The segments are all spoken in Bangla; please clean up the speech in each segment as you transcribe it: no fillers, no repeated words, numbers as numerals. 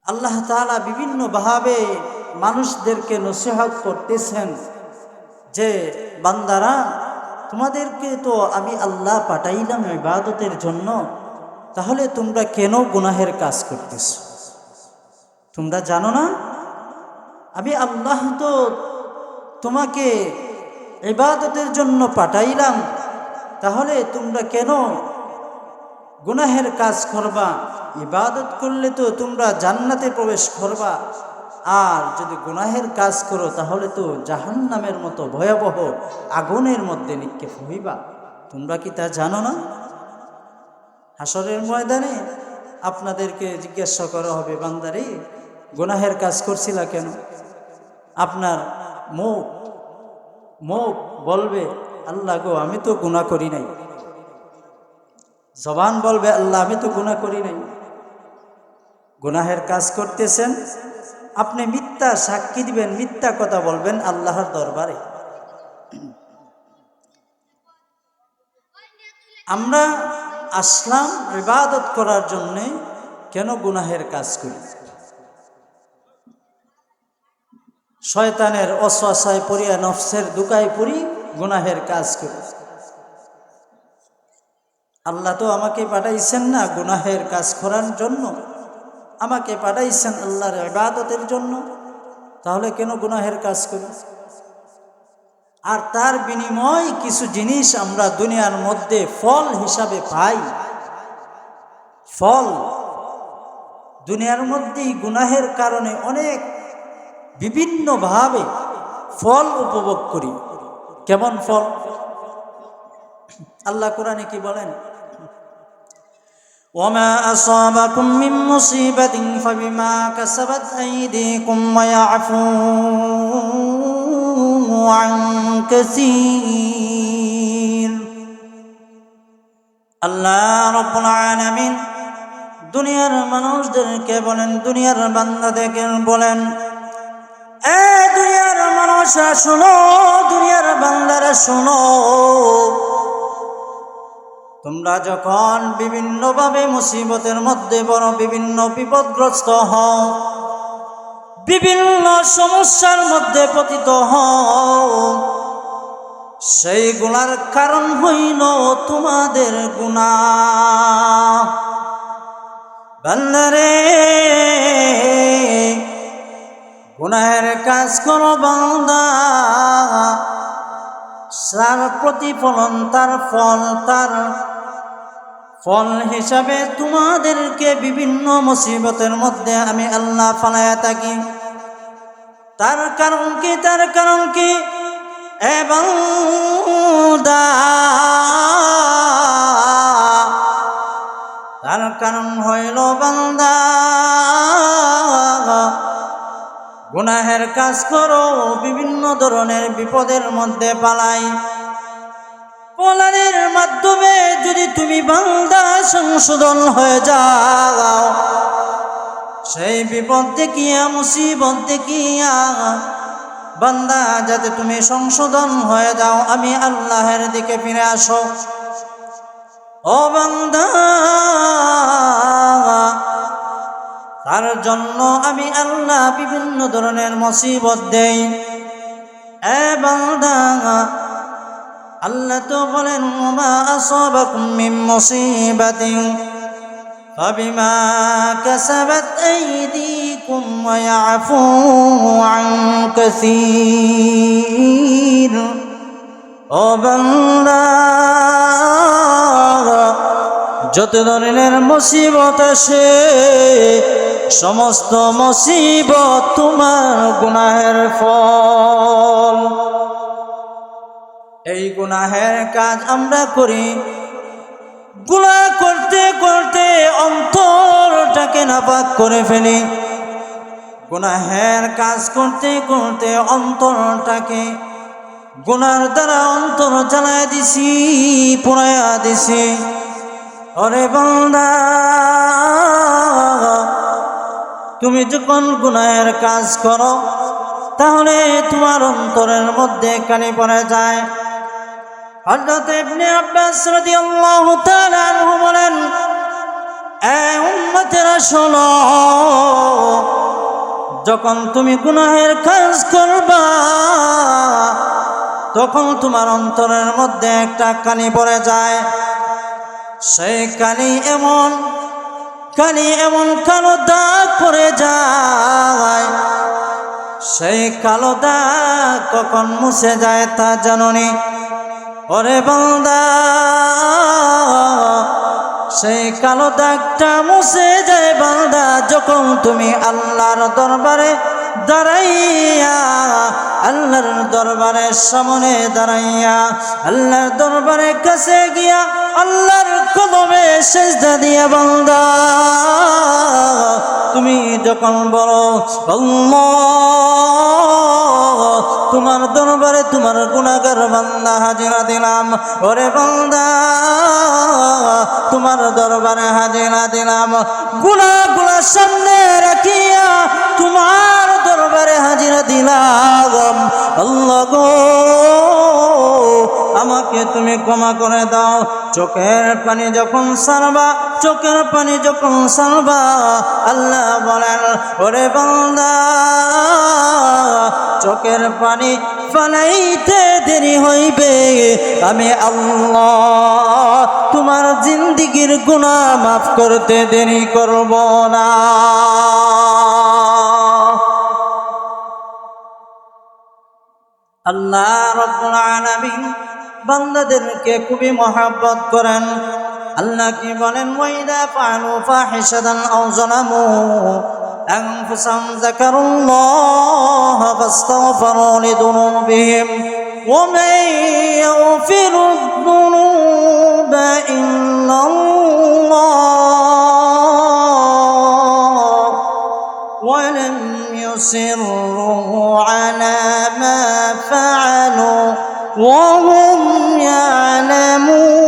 আল্লাহ তাআলা বিভিন্নভাবে মানুষদেরকে নসিহত করতেছেন যে বান্দারা, তোমাদেরকে তো আমি আল্লাহ পাঠাইলাম ইবাদতের জন্য, তাহলে তোমরা কেন গুনাহের কাজ করতেছ? তোমরা জানো না আমি আল্লাহ তো তোমাকে ইবাদতের জন্য পাঠাইলাম, তাহলে তোমরা কেন গুনাহের কাজ করবা? ইবাদত করলে তো তোমরা জান্নাতে প্রবেশ করবা, আর যদি গুনাহের কাজ করো তাহলে তো জাহান্নামের মতো ভয়াবহ আগুনের মধ্যে নিক্ষেপ হইবা। তোমরা কি তা জানো না? হাসরের ময়দানে আপনাদেরকে জিজ্ঞাসা করা হবে, বান্দারে গুনাহের কাজ করছিলা কেন? আপনার মুখ বলবে, আল্লাহ গো আমি তো গুনাহ করি নাই। জবান বলবে, আল্লাহ আমি তো গুনাহ করি নাই। গুনাহের কাজ করতেছেন, আপনি মিথ্যা সাক্ষী দিবেন, মিথ্যা কথা বলবেন আল্লাহর দরবারে। আমরা আসলাম ইবাদত করার জন্যে, কেন গুনাহের কাজ করি? শয়তানের ওয়াসওয়াসায় পড়িয়া, নফসের দুকায় পড়ি গুনাহের কাজ করি। আল্লাহ তো আমাকে পাঠাইছেন না গুনাহের কাজ করার জন্য, আমাকে পাঠাইছেন আল্লাহর ইবাদতের জন্য, তাহলে কেন গুনাহের কাজ করি? আর তার বিনিময় কিছু জিনিস আমরা দুনিয়ার মধ্যে ফল হিসাবে পাই। ফল দুনিয়ার মধ্যেই গুনাহের কারণে অনেক বিভিন্নভাবে ফল উপভোগ করি। কেমন ফল? আল্লাহ কোরআনে কি বলেন? ওয়ামা আসাবাকুম মিন মুসিবাতিন ফাবিমা কাসাবাত আইদিকুম ওয়া ইয়াফু আন কাসীর। আল্লাহ রাব্বুল আলামিন দুনিয়ার মানুষদেরকে বলেন, দুনিয়ার বান্দাদেরকে বলেন, এ দুনিয়ার মানুষরা শোনো, দুনিয়ার বান্দারা শোনো, তোমরা যখন বিভিন্নভাবে মুসিবতের মধ্যে বড়, বিভিন্ন বিপদগ্রস্ত হও, বিভিন্ন সমস্যার মধ্যে পতিত হও, সেইগুলার কারণ হইল তোমাদের গুনাহ। বান্দারে গুনাহের কাজ করো বান্দা, তার প্রতিফলন, তার ফল হিসাবে তোমাদেরকে বিভিন্ন মুসিবতের মধ্যে আমি আল্লাহ ফালায়া থাকি। তার কারণ কি এ বান্দা? তার কারণ হইল বান্দা, গুনাহের কাজ করো, বিভিন্ন ধরনের বিপদের মধ্যে পলানের মাধ্যমে যদি তুমি বান্দা সংশোধন হয়ে যাও, সেই বিপদ দেখিয়া, মুসিবত দেখিয়া বান্দা যাতে তুমি সংশোধন হয়ে যাও, আমি আল্লাহর দিকে ফিরে আসো। ও বান্দা, তার জন্য আমি আল্লাহ বিভিন্ন ধরনের মুসিবত দেই। এ বান্দা, আল্লাহ তো বলেন, ওমা আসাবাকুম মিন মুসিবাতিন ফাবিমা কাসাবাত আইদিকুম ওয়া ইয়াফু আন কাসীর। ও বান্দা, যত ধরনের মুসিবত আসে, সমস্ত মুসিবত তোমার গুনাহের ফল। এই গুনাহের কাজ আমরা করি, গুনাহ করতে করতে অন্তরটাকে নাপাক করে ফেলি। গুনাহের কাজ করতে করতে অন্তরটাকে গুনার দ্বারা অন্তর জ্বালায় দিছি, পুড়াইয়া দিছি। ওরে বান্দা, তুমি যখন গুনাহের কাজ করো, তাহলে তোমার অন্তরের মধ্যে কালি পড়ে যায়। হযরত ইবনে আব্বাস রাদিয়াল্লাহু তাআলা আনহু বলেন, এ উম্মতেরা শোনো, যখন তুমি গুনাহের কাজ করবা তখন তোমার অন্তরের মধ্যে একটা কালি পড়ে যায়। সেই কালি এমন কালো দাগ পড়ে যায়, সেই কালো দাগ কখন মুছে যায় তা জানোনি? ওরে বান্দা, সেই কালো দাগটা মুছে যায় বান্দা যখন তুমি আল্লাহর দরবারে দাঁড়াইয়া, আল্লাহর দরবারের সামনে দাঁড়াইয়া, আল্লাহর দরবারের কাছে গিয়া আল্লাহর কদমে সিজদা দিয়া বান্দা তুমি যখন বলো আল্লাহ, তোমার দরবারে তোমার গুনাহগার বান্দা হাজিরা দিলাম। ওরে বান্দা, তোমার দরবারে হাজিরা দিলাম, গুনাহগুলো সামনে রাখিয়া তোমার দরবারে হাজিরা দিলাম। আল্লাহ গো, আমাকে তুমি ক্ষমা করে দাও। চোখের পানি যখন সারবা, চোখের পানি যখন সারবা, আল্লাহ বলেন ওরে বান্দা, চোখের পানি ফালাইতে দেরি হইবে, আমি আল্লাহ তোমার জিন্দেগীর গুনাহ মাফ করতে দেরি করব না। আল্লাহ রাব্বুল আলামিন বান্দাদেরকে খুবই মহব্বত করেন। আল্লাহ কি বলেন? ওয়াইদা ফাআলু ফাহিশাতান আও যালামু আনফুসাহুম যাকারুল্লাহ ফাস্তাগফিরু লিযুনুবিহিম ওয়া মান ইয়াগফিরু যুনুবা ইল্লাল্লাহ ওয়া লাম ইউসিররু আলা মা ফাআলু ওয়া হুম ইয়ালামুন।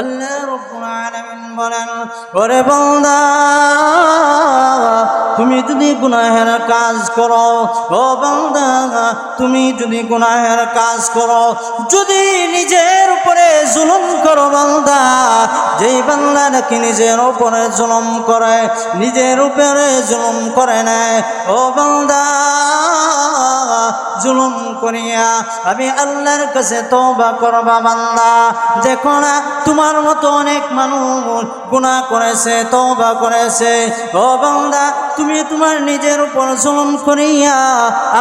আল্লাহ রাব্বুল আলামিন বলেন ওরে বান্দা, তুমি যদি গুনাহের কাজ করো, ও বান্দা তুমি যদি গুনাহের কাজ করো, যদি নিজের উপরে জুলুম করো বান্দা, যেই বান্দা নাকি নিজের উপরে জুলুম করে, নিজের উপরে জুলুম করে নেয়, ও বান্দা জুলুম করিয়া আমি আল্লাহর কাছে তওবা করবা বান্দা। দেখো না, তোমার মতো অনেক মানুষ গুনাহ করেছে, তওবা করেছে। ও বান্দা, তুমি তোমার নিজের উপর জুলুম করিয়া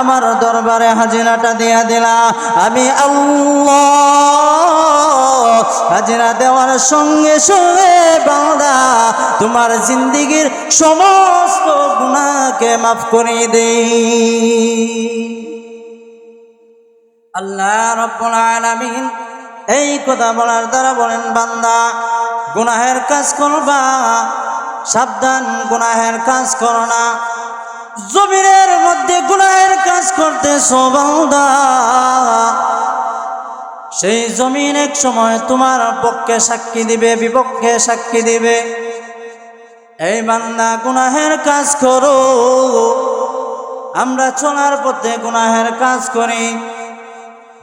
আমার দরবারে হাজিরাটা দিয়া দিলা, আমি আল্লাহ হাজিরা দেওয়ার সঙ্গে সঙ্গে বান্দা তোমার জিন্দেগীর সমস্ত গুনাহকে মাফ করে দেই। আল্লাহ রাব্বুল আলামিন এই কথা বলার দ্বারা বলেন বান্দা, গুনাহের কাজ করবা, সাবধান গুনাহের কাজ করো না। জমিনের মধ্যে গুনাহের কাজ করতেছো বান্দা, সেই জমিন এক সময় তোমার পক্ষে সাক্ষী দিবে, বিপক্ষে সাক্ষী দিবে। এই বান্দা গুনাহের কাজ করো। আমরা চলার পথে গুনাহের কাজ করি,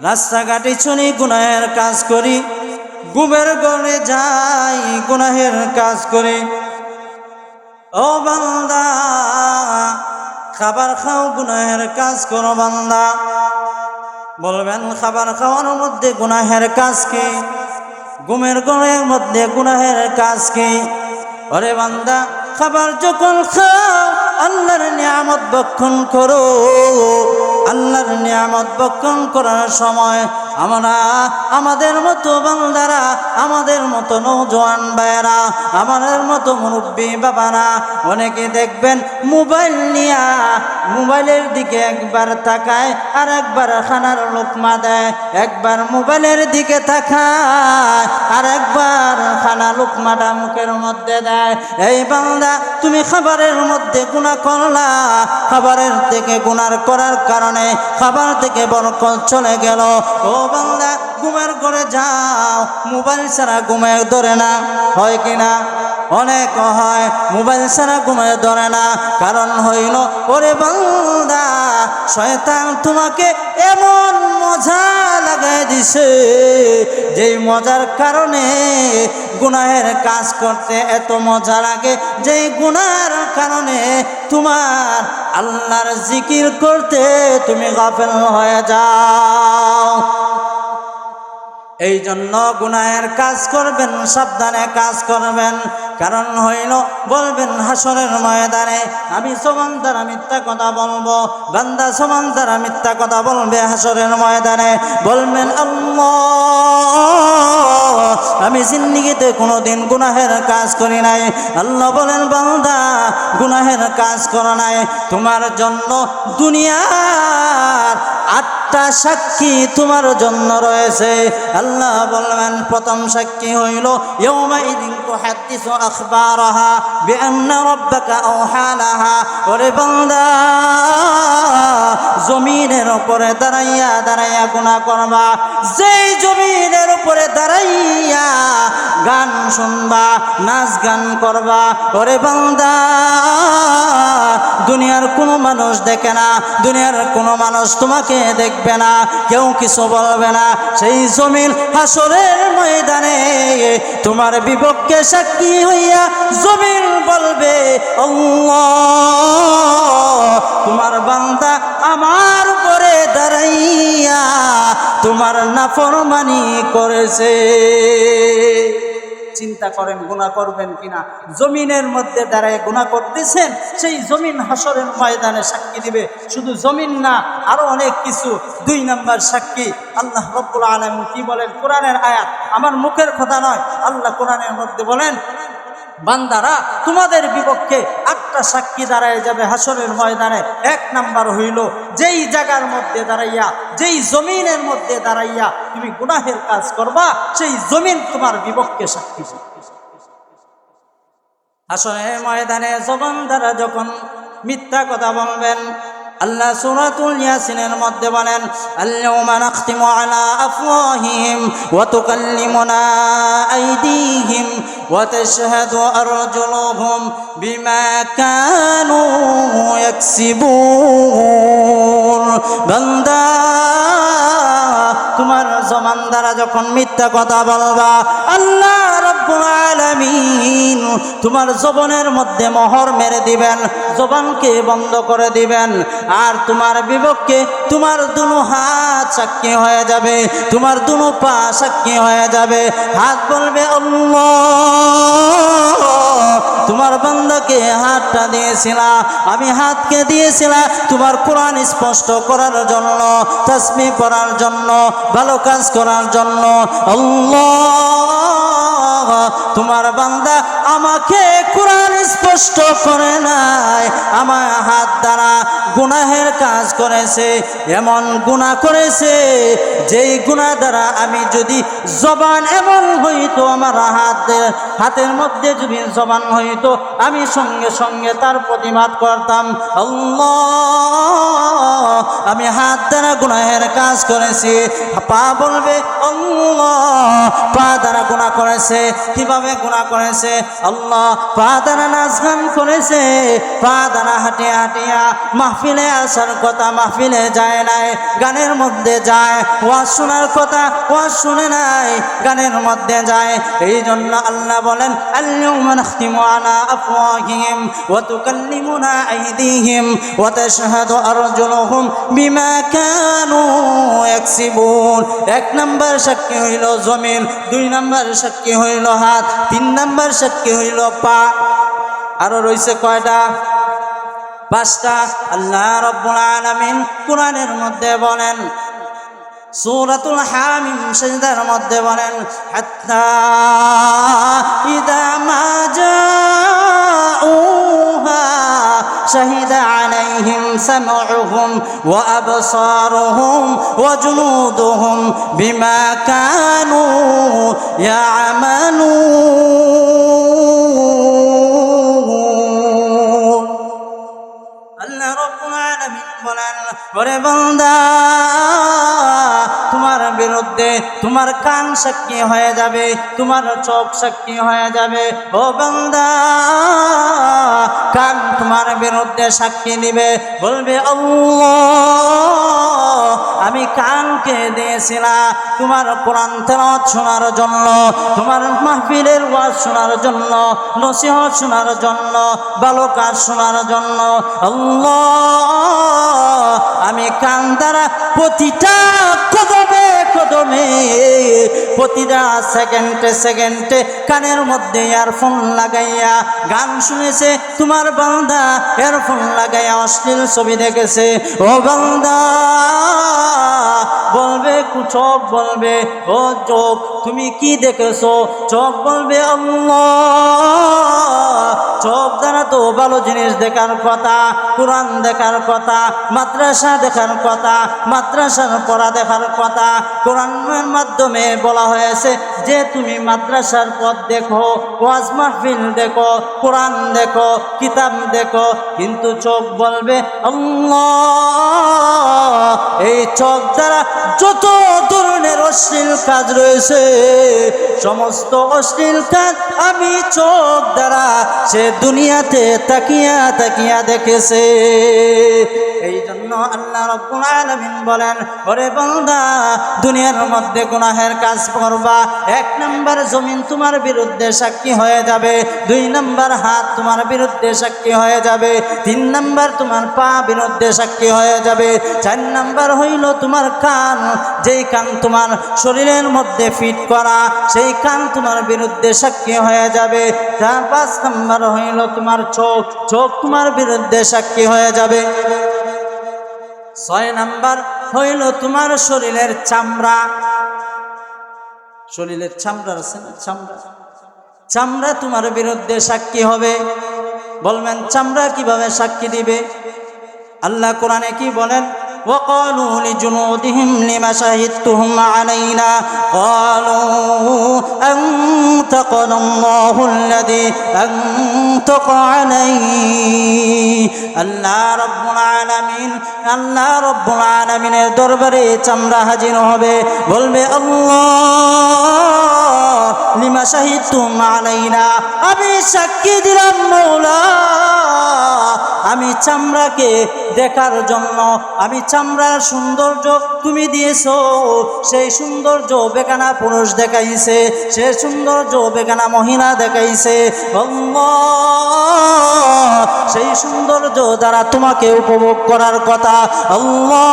রাস্তাঘাটে চলি গুনাহের কাজ করি, ঘুমের ঘরে যাই গুনাহের কাজ করি। ও বান্দা, খাবার খাও, গুনাহের কাজ করো বান্দা। বলবেন খাবার খাওয়ার মধ্যে গুনাহের কাজ কি? ঘুমের ঘরের মধ্যে গুনাহের কাজ কি? ওরে বান্দা, খাবার যখন খাও আল্লাহর নিয়ামত ভক্ষণ করো। আল্লাহর নিয়ামত ভক্ষণ করার সময় আমরা আমাদের মতো বান্দারা, আমাদের মতো নওজোয়ান ভাইয়েরা, আমাদের মতো মুরব্বী বাবারা অনেকে দেখবেন মোবাইল নিয়া মোবাইলের দিকে একবার তাকায় আর একবার খানার লোকমা দেয়, একবার মোবাইলের দিকে তাকায় আর একবার খানা লোকমাটা মুখের মধ্যে দেয়। এই বান্দা, তুমি খাবারের মধ্যে গুনাহ করলা, খাবারের থেকে গুনাহ করার কারণে খাবার থেকে বরকত চলে গেল। ও বান্দা, ঘুমের ঘরে যাও, মোবাইল ছাড়া ঘুমে ধরে না, হয় কিনা? অনেক হয় মোবাইল ছাড়া ঘুমে ধরে না। কারণ হইল ওরে বান্দা, শয়তান তোমাকে এমন মজা লাগাই দিছে, যেই মজার কারণে গুনাহের কাজ করতে এত মজা লাগে, যেই গুনার কারণে তোমার আল্লাহর জিকির করতে তুমি গাফেল হয়ে যাও। এই জন্য গুনাহের কাজ করবেন, সাবধানে কাজ করবেন। কারণ হইল বলবেন হাসরের ময়দানে আমি সমান দ্বারা মিথ্যা কথা বলবো, বান্দা সমান দ্বারা মিথ্যা কথা বলবে হাসরের ময়দানে। বলবেন আল্লাহ আমি জিন্দেগিতে কোনোদিন গুনাহের কাজ করি নাই। আল্লাহ বলেন বান্দা গুনাহের কাজ করো নাই, তোমার জন্য দুনিয়ার 8টা সাক্ষী তোমার জন্য রয়েছে। আল্লাহ বলবেন প্রথম সাক্ষী হইল ইয়াউমাইদিন তুহাদ্দিসু আখবারাহা বিআন্না রাব্বাকা আওহা লাহা। ওরে বান্দা জমিনের উপরে দাঁড়াইয়া দাঁড়াইয়া গুনাহ করবা, যেই জমিনের উপরে দাঁড়াইয়া গান শুনবা, নাচ গান করবা, ওরে বান্দা দুনিয়ার কোনো মানুষ দেখে না, দুনিয়ার কোনো মানুষ তোমাকে দেখবে না, কেউ কিছু বলবে না। সেই জমিন হাসরের ময়দানে তোমার বিপক্ষে সাক্ষী হইয়া জমিন বলবে আল্লাহ তোমার বান্দা আমার উপরে দাঁড়াইয়া তোমার নাফরমানি করেছে। চিন্তা করেন গুনাহ করবেন কিনা। জমিনের মধ্যে দাঁড়ায় গুনাহ করতেছেন, সেই জমিন হাসরের ময়দানে সাক্ষী দিবে। শুধু জমিন না, আরো অনেক কিছু। 2 নম্বর সাক্ষী আল্লাহ রাব্বুল আলামিন কি বলেন? কোরআনের আয়াত, আমার মুখের কথা নয়। আল্লাহ কোরআনের মধ্যে বলেন বান্দারা তোমাদের বিপক্ষে 8টা সাক্ষী দাঁড়ায় যাবে হাসরের ময়দানে। 1 নাম্বার হইল যেই জায়গার মধ্যে দাঁড়াইয়া, যেই জমিনের মধ্যে দাঁড়াইয়া তুমি গুনাহের কাজ করবা, সেই জমিন তোমার বিপক্ষে সাক্ষী। হাসরের ময়দানে জবান দ্বারা যখন মিথ্যা কথা বলবেন, আল্লাহ সূরাতুল ইয়াসিনের মধ্যে বলেন আল-ইয়াওমা নাখতিমু আলা আফওয়াহিহিম ওয়া তুকাল্লিমুনা আইদিহিম ওয়া তাশহাদু আরজুলুহুম বিমা কানু ইয়াকসিবুন। বান্দা তোমার জবান দ্বারা যখন মিথ্যা কথা বলবা, আল্লাহ রাব্বুল আলামিন তোমার জবানের মধ্যে মোহর মেরে দিবেন, জবানকে বন্ধ করে দিবেন। আর তোমার বিপক্ষে তোমার দুনো হাত সাক্ষী হয়ে যাবে, তোমার দুনো পা সাক্ষী হয়ে যাবে। হাত বলবে আল্লাহ তোমার বান্দাকে হাতটা দিয়েছিলাম, আমি হাতকে দিয়েছিলাম তোমার কোরআন স্পষ্ট করার জন্য, তাসবিহ পড়ার জন্য, ভালো কাজ করার জন্য। আল্লাহ তোমার বান্দা আমাকে কোরআন স্পষ্ট করে নাই, আমার হাত দ্বারা গুনাহের কাজ করেছে, এমন গুনাহ করেছে যেই গুনাহ দ্বারা আমি যদি জবান এমন হইতো, আমার হাতের মধ্যে যদি জবান হইতো, আমি সঙ্গে সঙ্গে তার প্রতিবাদ করতাম। আল্লাহ আমি হাত দ্বারা গুনাহের কাজ করেছি। পা বলবে আল্লাহ পা দ্বারা গুনাহ করেছে। কিভাবে গুনাহ করেছে? আল্লাহ পা দ্বারা নাচ গান করেছে, পা দ্বারা হাঁটিয়া হাঁটিয়া মাহফিলে আসার কথা মাহফিলে যায় নাই, গানের মধ্যে যায়। ওয়াজ শোনার কথা ওয়াজ শুনে নাই, গানের মধ্যে যায়। এই জন্য আল্লাহ বলেন আল-ইয়াওমা নাখতিমু আলা আফওয়াহিহিম ওয়া তুকাল্লিমুনা আইদিহিম ওয়া তাশহাদু আরজুলুহুম বিমা কানু ইয়াকসিবুন। 1 নাম্বার সাক্ষী হইল জমিন, 2 নাম্বার সাক্ষী হইল হাত, 3 নাম্বার সাক্ষী হইল পা। আরো রইছে কয়টা? 5টা। আল্লাহ রাব্বুল আলামিন কোরআনের মধ্যে বলেন, সূরাতুল হামিম সিজদার মধ্যে বলেন হাত্তা ইযা মা জাউহা শাহিদা আলাইহিম সামউহুম ওয়া আবসারুহুম ওয়া জুনুদুহুম বিমা কানু ইয়া'মালুন। আল্লাহ রাব্বুল আলামিন বলেন ওরে বান্দা তোমার বিরুদ্ধে তোমার কান সাক্ষী হয়ে যাবে, তোমার চোখ সাক্ষী হয়ে যাবে। ও বান্দা কান তোমার বিরুদ্ধে সাক্ষী দিবে, বলবে আল্লাহ আমি কানকে দিয়েছি না তোমার কোরআন তেলাওয়াত শোনার জন্য, তোমার মাহফিলের ওয়াজ শোনার জন্য, নসিহত শোনার জন্য, ভালো কাজ শোনার জন্য। আল্লাহ, আমি কান দ্বারা প্রতিটা কদমে কদমে, প্রতিটা সেকেন্ডে সেকেন্ডে কানের মধ্যে ইয়ারফোন লাগাইয়া গান শুনেছে, তোমার বান্দা ইয়ারফোন লাগাইয়া অশ্লীল ছবি দেখেছে। ও বান্দা বলবে, চোখ বলবে, ও চোখ তুমি কি দেখেছো? চোখ বলবে আল্লাহ, চোখ দ্বারা তো ভালো জিনিস দেখার কথা, কোরআন দেখার কথা, মাদ্রাসা দেখার কথা, মাদ্রাসার পড়া দেখার কথা। কোরআনের মাধ্যমে বলা হয়েছে যে তুমি মাদ্রাসার পথ দেখো, ওয়াজ মাহফিল দেখো, কোরআন দেখো, কিতাব দেখো, কিন্তু চোখ বলবে আল্লাহ, এই চোখ দ্বারা যত ধরনের অশ্লীল কাজ রয়েছে, সমস্ত অশ্লীল কাজ আমি চোখ দ্বারা সে দুনিয়াতে তাকিয়া তাকিয়া দেখেছে। এই জন্য আল্লাহ রাব্বুল আলামিন বলেন, ওরে বান্দা, দুনিয়ার মধ্যে গুনাহের কাজ করবা, 1 নাম্বার জমিন তোমার বিরুদ্ধে সাক্ষী হয়ে যাবে, 2 নাম্বার হাত তোমার বিরুদ্ধে সাক্ষী হয়ে যাবে, 3 নাম্বার তোমার পা বিরুদ্ধে সাক্ষী হয়ে যাবে, 4 নাম্বার হইল তোমার কান, যেই কান তোমার শরীরের মধ্যে ফিট করা, সেই কান তোমার বিরুদ্ধে সাক্ষী হয়ে যাবে। 5 নাম্বার হইল তোমার চোখ, চোখ তোমার বিরুদ্ধে সাক্ষী হয়ে যাবে। 6 নাম্বার হইল তোমার শরীরের চামড়া, শরীরের চামড়া আছে না, চামড়া, চামড়া তোমার বিরুদ্ধে সাক্ষী হবে। বলবেন চামড়া কিভাবে সাক্ষী দিবে? আল্লাহ কোরআনে কি বলেন? وقالوا لجنودهم لم شهدتم علينا قالوا أنطقنا الله الذي أنطق عليه। আল্লাহ রাব্বুল আলামিন, আল্লাহ রাব্বুল আলামিনের দরবারে চামড়া হাজির হবে, বলবে আল্লাহ লিমা শাহিদতুম আলাইনা, আমি সাক্ষী দিলাম মওলা, আমি চামড়াকে দেখার জন্য, আমি চামড়ার সৌন্দর্য তুমি দিয়েছো, সেই সৌন্দর্য বেগানা পুরুষ দেখাইছে, সেই সৌন্দর্য বেগানা মহিলা দেখাইছে। আল্লাহ, সেই সৌন্দর্য দ্বারা তোমাকে উপভোগ করার কথা, আল্লাহ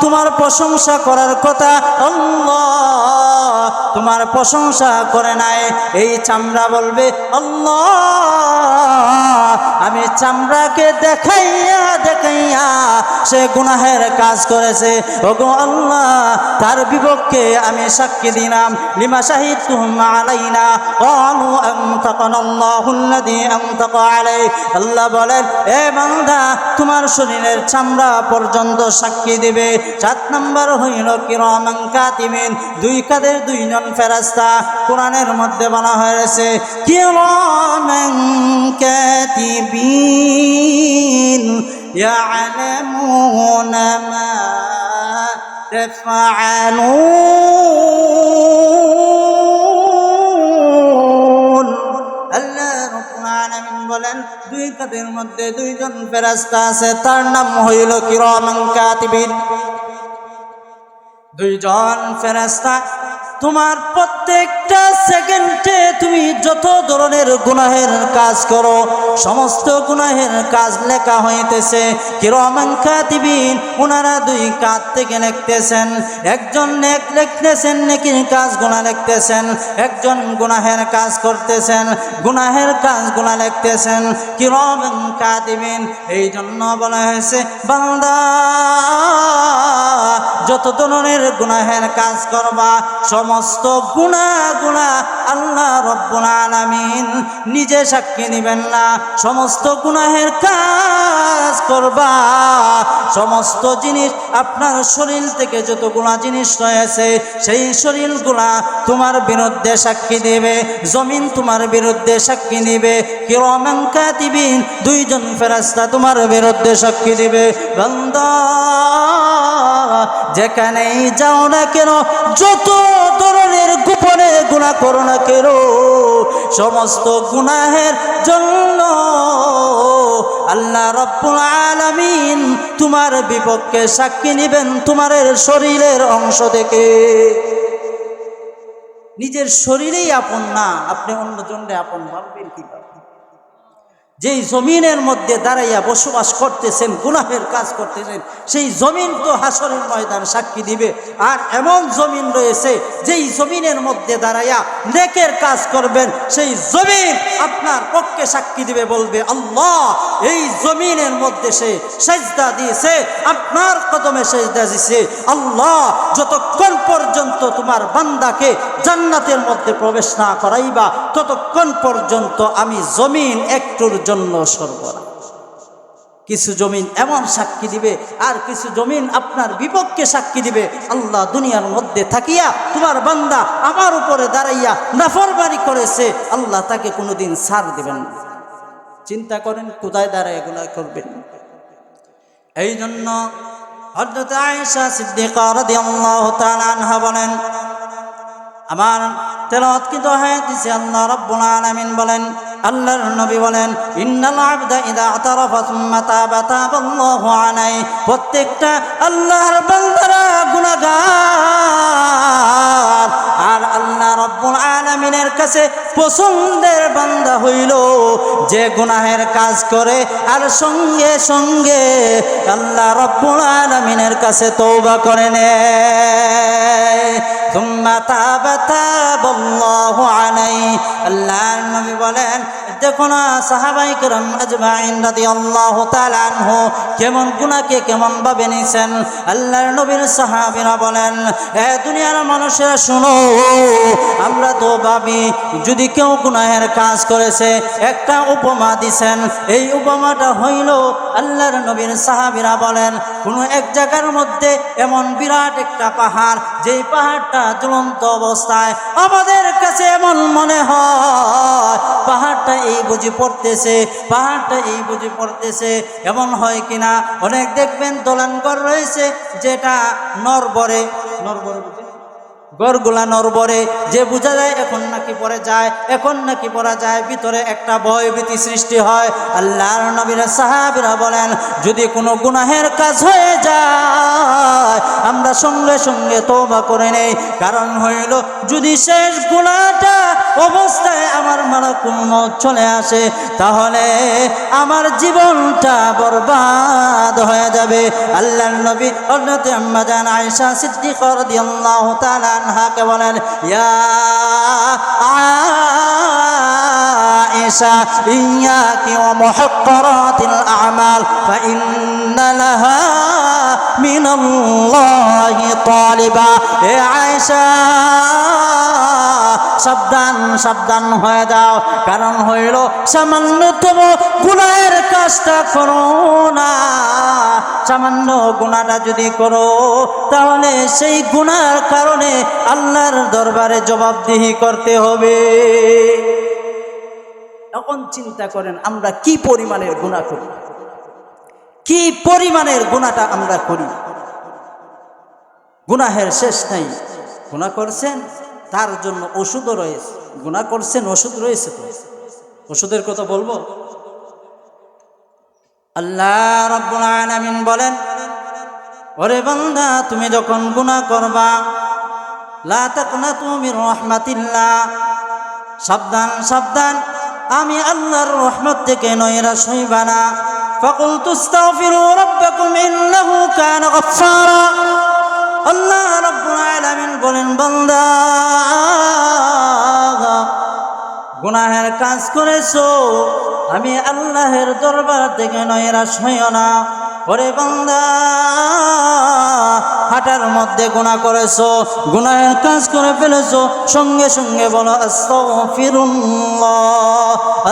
তোমার প্রশংসা করার কথা, আল্লাহ তোমার প্রশংসা করে নাই। এই চামড়া বলবে আল্লাহ, আমি চামড়াকে দেখাইয়া দেখাইয়া সে গুনাহের কাজ করেছে, ওগো আল্লাহ তার বিপক্ষে আমি সাক্ষী দিলাম। লিমা শাহিদতুম আলাইনা ক্বালু আনতাকানা আল্লাহুল্লাযী আনতাকা আলাইহি। আল্লাহ বলেন, এ বান্দা তোমার শরীরের চামড়া পর্যন্ত সাক্ষী দিবে। 7 নাম্বার হইল কিরামান কাতিবিন, 2 কাদের 2 জন ফেরেশতা। কোরআনের মধ্যে বলা হয়েছে কিরামান কাতিবিন ইয়ালামুনা মা তাফআলুন। আল্লাহ রাব্বুল আলামিন বলেন, 2 কাদের মধ্যে 2 জন ফেরেশতা আছে, তার নাম হইল কিরামান কাতিবিন। 2 জন ফেরেশতা তোমার প্রত্যেকটা সেকেন্ডে তুমি যত ধরনের গুনাহের কাজ করো, সমস্ত গুনাহের কাজ লেখা হইতেছে। কিরামান কাতিবিন, ওনারা 2 কাত থেকে লিখতেছেন, একজন নেক লিখতেছেন, নেকির কাজ গুনাহ লিখতেছেন, একজন গুনাহের কাজ করতেছেন, গুনাহের কাজ গুনাহ লিখতেছেন। কিরামান কাতিবিন, এই জন্য বলা হয়েছে বান্দা যত ধরনের গুনাহের কাজ করবা, সমস্ত গুনাহ আল্লাহ রাব্বুল আলামিন নিজে সাক্ষী নিবেন না। সমস্ত গুনাহের কাজ করবা, সমস্ত জিনিস আপনার শরীর থেকে যত গুনাহ জিনিস রয়েছে, সেই শরীরগুলা তোমার বিরুদ্ধে সাক্ষী দেবে, জমিন তোমার বিরুদ্ধে সাক্ষী দিবে। কিরামান কাতিবিন, 2 জন ফেরেশতা তোমার বিরুদ্ধে সাক্ষী দিবে। বান্দা যেখানেই যাও না কেন, যত ধরনের গোপনে গুনাহ করো না কেন, সমস্ত গুনাহের জন্য আল্লাহ রব্বুল আলামিন তোমার বিপক্ষে সাক্ষী নিবেন তোমার শরীরের অংশ থেকে। নিজের শরীরেই আপন না, আপনি অন্যজনকে আপন ভাববেন কিভাবে? যেই জমিনের মধ্যে দাঁড়াইয়া বসবাস করতেছেন, গুনাহের কাজ করতেছেন, সেই জমিন তো হাসরের ময়দান সাক্ষী দিবে। আর এমন জমিন রয়েছে যেই জমিনের মধ্যে দাঁড়াইয়া নেকের কাজ করবেন, সেই জমিন আপনার পক্ষে সাক্ষী দিবে, বলবে আল্লাহ এই জমিনের মধ্যে সে সেজদা দিয়েছে, আপনার কদমে সেজদা দিয়েছে। আল্লাহ যতক্ষণ পর্যন্ত তোমার বান্দাকে জান্নাতের মধ্যে প্রবেশ না করাইবা, ততক্ষণ পর্যন্ত আমি জমিন একটুর জন্য সর্বনা। কিছু জমিন এমন সাক্ষী দিবে, আর কিছু জমিন আপনার বিপক্ষে সাক্ষী দিবে। আল্লাহ দুনিয়ার মধ্যে থাকিয়া তোমার বান্দা আমার উপরে দাঁড়াইয়া নাফরমানি করেছে, আল্লাহ তাকে কোনোদিন ছাড় দিবেন না। চিন্তা করেন কোথায় দাঁড়ায় গুনাহ করবেন। এই জন্য হযরত আয়েশা সিদ্দিকা রাদিয়াল্লাহু তাআলা আনহা বলেন, আমার তেলাওয়াত কি হাদিসে আল্লাহ রাব্বুল আলামিন বলেন, আল্লাহর নবী বলেন, ইন্নাল আবদা ইযা আতারাফা সুম্মা তাবা তাবাল্লাহু আলাইহি। প্রত্যেকটা আল্লাহর বান্দারা গুনাহগার, আর আল্লাহ রাব্বুল আলামিনের কাছে পছন্দের বান্দা হইল যে গুনাহের কাজ করে আর সঙ্গে সঙ্গে আল্লাহ রাব্বুল আলামিনের কাছে তওবা করে নেয়। সুম্মা তাবা তাবাল্লাহু আলাইহি। আল্লাহর নবী বলেন, দেখো না সাহাবায়ে কেরাম আজমাইন রাদিয়াল্লাহু তাআলা আনহু কেমন গুনাহকে কেমন ভাবে নিছেন। আল্লাহর নবীর সাহাবীরা বলেন, এ দুনিয়ার মানুষেরা শুনো, আমরা তো ভাবি যদি কেউ গুনাহের কাজ করেছে, একটা উপমা দিছেন। এই উপমাটা হইল, আল্লাহর নবীর সাহাবীরা বলেন, কোন এক জায়গার মধ্যে এমন বিরাট একটা পাহাড়, যেই পাহাড়টা ঝুলন্ত অবস্থায় আমাদের কাছে এমন মনে হয় পাহাড়টা এই বুঝি পড়তেছে, পাহাড়টা এই বুঝি পড়তেছে। এমন হয় কিনা, অনেক দেখবেন দোলানঘর রয়েছে যেটা নরবরে গড়গুলা নরবরে, যে বোঝা যায় এখন নাকি পরে যায়, এখন নাকি পড়া যায়, ভিতরে একটা ভয়ভীতি সৃষ্টি হয়। আল্লাহর নবীর সাহাবীরা বলেন, যদি কোনো গুনাহের কাজ হয়ে যায় আমরা সঙ্গে সঙ্গে তওবা করে নেই। কারণ হইল, যদি শেষ গুনাহটা অবস্থায় আমার মালাকুল মউত চলে আসে, তাহলে আমার জীবনটা বরবাদ হয়ে যাবে। আল্লাহর নবী হযরত আম্মা জান আয়েশা সিদ্দিকা রাদিয়াল্লাহু তাআলা আনহাকে বলেন, ইয়া আয়েশা ইয়াকি ওয়া মুহাক্কারাতিল আ'মাল ফা ইন্না লাহা মিনাল্লাহি তালিবা। এ আয়েশা, সাবধান সাবধান হয়ে যাও, কারণ হইল সামান্যতম গুনাহের কাজটা করো না। সামান্য গুনাহটা যদি করো, তাহলে সেই গুনার কারণে আল্লাহর দরবারে জবাবদিহি করতে হবে। এখন চিন্তা করেন আমরা কি পরিমাণের গুনাহ করি, কি পরিমাণের গুনাহটা আমরা করি। গুনাহের শেষ নাই। গুনাহ করছেন, তার জন্য ওষুধও রয়েছে। গুনাহ করছেন, ওষুধ রয়েছে। তো ওষুধের কথা বলবো। আল্লাহ রাব্বুল আলামিন বলেন, ওরে বান্দা, তুমি যখন গুনাহ করবা, লা তাকনাতু মির রাহমাতিল্লাহ, সাবধান সাবধান, আমি আল্লাহর রহমত থেকে নৈরাশ হইবা না। ফাকুলতু আস্তাগফিরু রাব্বাকুম ইন্নাহু কানা গাফফারা। আল্লাহ রাব্বুল আলামিন বলেন, বান্দা গুনাহের কাজ করেছো, আমি আল্লাহর দরবার থেকে নৈরাশ হইও না। ওরে বান্দা, হাঁটার মধ্যে গুনাহ করেছো, গুনাহের কাজ করে ফেলেছো, সঙ্গে সঙ্গে বলো আস্তাগফিরুল্লাহ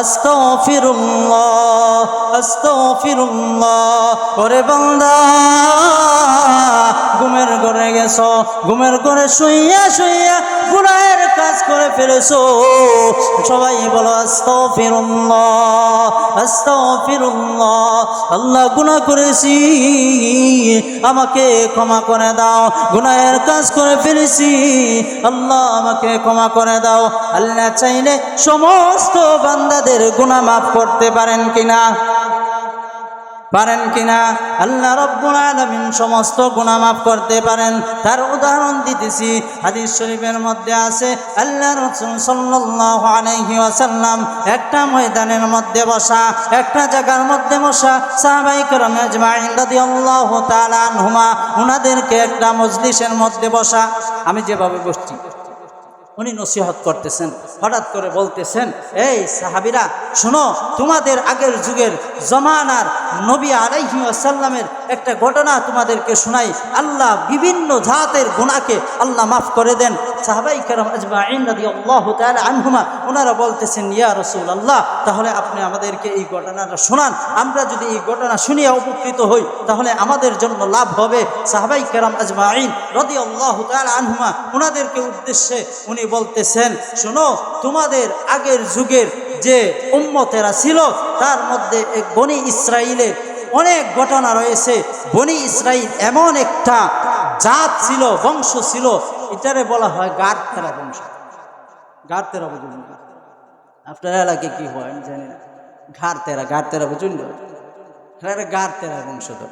আস্তাগফিরুল্লাহ আস্তাগফিরুল্লাহ। ওরে বান্দা, ঘুমের ঘরে গেছো, ঘুমের ঘরে শুইয়া শুইয়া গুনাহের কাজ করে ফেলেছো, সবাই বলো আস্তাগফিরুল্লাহ আস্তাগফিরুল্লাহ। আল্লাহ, গুনাহ করেছি, আমাকে ক্ষমা করে দাও। গুনাহের কাজ করে ফেলেছি, আল্লাহ আমাকে ক্ষমা করে দাও। আল্লাহ চাইলে সমস্ত বান্দাদের গুনাহ মাফ করতে পারেন কিনা? পারেন কিনা? আল্লাহ রাব্বুল আলামিন সমস্ত গুনাহ মাফ করতে পারেন। তার উদাহরণ দিতেছি, হাদিস শরীফের মধ্যে আছে আল্লাহ রাসূল সাল্লাল্লাহু আলাইহি ওয়াসাল্লাম একটা ময়দানের মধ্যে বসা, একটা জায়গার মধ্যে বসা, সাহাবায়ে কেরাম আজমাইন রাদিয়াল্লাহু তাআলা আনহুমা উনাদেরকে একটা মজলিসের মধ্যে বসা, আমি যেভাবে বসছি উনি নসিহত করতেছেন, হঠাৎ করে বলতেছেন, এই সাহাবীরা শোনো, তোমাদের আগের যুগের জমানার নবী আলাইহি ওয়াসাল্লামের একটা ঘটনা তোমাদেরকে শোনাই। আল্লাহ বিভিন্ন জাতের গুনাহকে আল্লাহ মাফ করে দেন। সাহাবায়ে কেরাম আজমাইন রাদিয়াল্লাহু তাআলা আনহুমা ওনারা বলতেছেন, ইয়া রাসূলুল্লাহ, তাহলে আপনি আমাদেরকে এই ঘটনাটা শোনান, আমরা যদি এই ঘটনা শুনিয়ে উপকৃত হই তাহলে আমাদের জন্য লাভ হবে। সাহাবায়ে কেরাম আজমাইন রাদিয়াল্লাহু তাআলা আনহুমা ওনাদেরকে উদ্দেশ্যে উনি বলতেছেন, শোনো, তোমাদের আগের যুগের যে উম্মতেরা ছিল তার মধ্যে এক বনি ইসরাইলের অনেক ঘটনা রয়েছে। বনি ইসরাইল এমন একটা জাত ছিল, বংশ ছিল, এটারে বলা হয় গারতেরা বংশ। গারতেরা বুঝুন, আপনার এলাকায় কি হয় আমি জানি না। গারতেরা বুঝুন, গারতেরা বংশধর।